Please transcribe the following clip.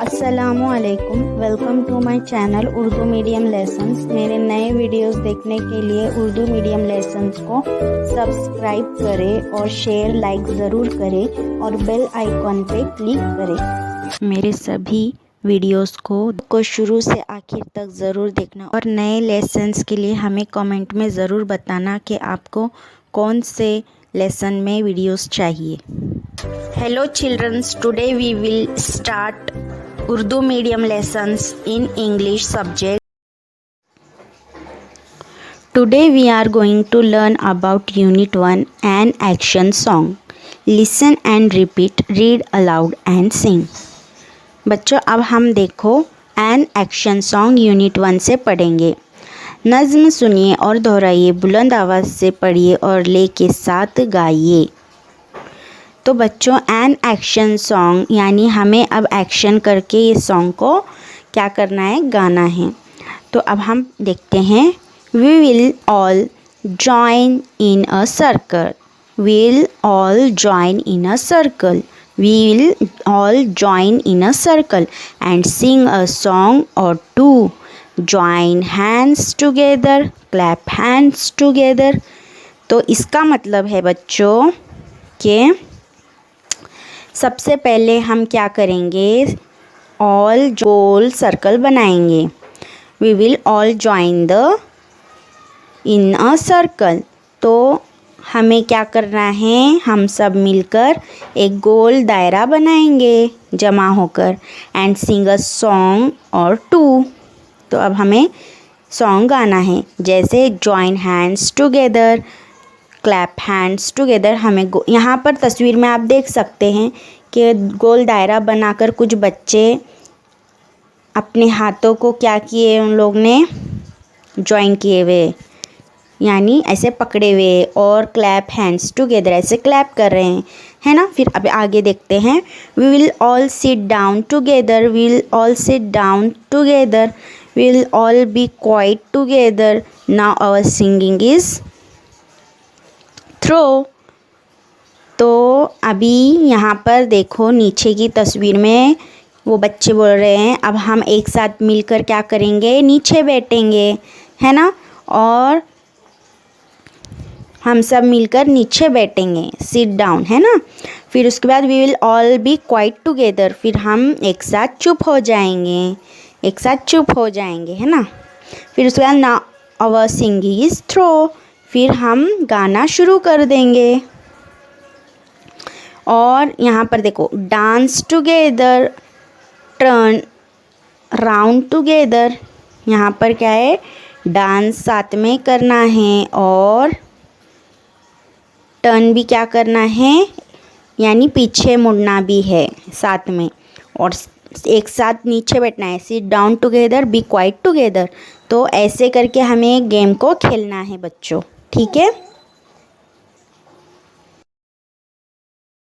अस्सलामुअलैकुम, welcome to my channel Urdu medium lessons. मेरे नए वीडियोस देखने के लिए उर्दू मीडियम लेसन्स को सब्सक्राइब करें और शेयर लाइक ज़रूर करें और बेल आइकॉन पे क्लिक करें। मेरे सभी वीडियोस को शुरू से आखिर तक ज़रूर देखना और नए लेसन्स के लिए हमें कमेंट में ज़रूर बताना कि आपको कौन से लेसन में वीडियोस चाहिए। Hello children, today we will start Urdu medium lessons in English subject. Today we are going to learn about Unit 1 an action song. Listen and repeat, read aloud and sing. बच्चों अब हम देखो an action song Unit 1 से पढ़ेंगे। नज़्म सुनिए और दोहराइए, बुलंद आवाज़ से पढ़िए और ले के साथ गाइए। तो बच्चों एन एक्शन सॉन्ग यानी हमें अब एक्शन करके ये सॉन्ग को क्या करना है, गाना है। तो अब हम देखते हैं। We will all join in a circle, will all join in a circle, we will all join in a circle and sing a song और two. Join hands together, clap hands together. तो इसका मतलब है बच्चों कि सबसे पहले हम क्या करेंगे, ऑल गोल सर्कल बनाएंगे। We will all join the in a circle. तो हमें क्या करना है, हम सब मिलकर एक गोल दायरा बनाएंगे जमा होकर एंड सिंग अ सॉन्ग और टू। तो अब हमें सॉन्ग गाना है, जैसे join hands together, clap hands together. हमें यहाँ पर तस्वीर में आप देख सकते हैं कि गोल दायरा बनाकर कुछ बच्चे अपने हाथों को क्या किए, उन लोग ने जॉइन किए हुए यानी ऐसे पकड़े हुए, और क्लैप हैंड्स टुगेदर ऐसे क्लैप कर रहे हैं, है ना। फिर अब आगे देखते हैं। We will all sit down together, we will all sit down together, we will all be quiet together, now our singing is through. तो अभी यहाँ पर देखो नीचे की तस्वीर में वो बच्चे बोल रहे हैं अब हम एक साथ मिलकर क्या करेंगे, नीचे बैठेंगे, है ना, और हम सब मिलकर नीचे बैठेंगे, सिट डाउन, है ना। फिर उसके बाद we will all be quiet together, फिर हम एक साथ चुप हो जाएंगे, एक साथ चुप हो जाएंगे, है ना। फिर उसके बाद now our singing is through, फिर हम गाना शुरू कर देंगे। और यहाँ पर देखो dance together, turn round together. यहाँ पर क्या है, डांस साथ में करना है और टर्न भी क्या करना है यानी पीछे मुड़ना भी है साथ में, और एक साथ नीचे बैठना है, sit down together, be quiet together. तो ऐसे करके हमें गेम को खेलना है बच्चों, ठीक है।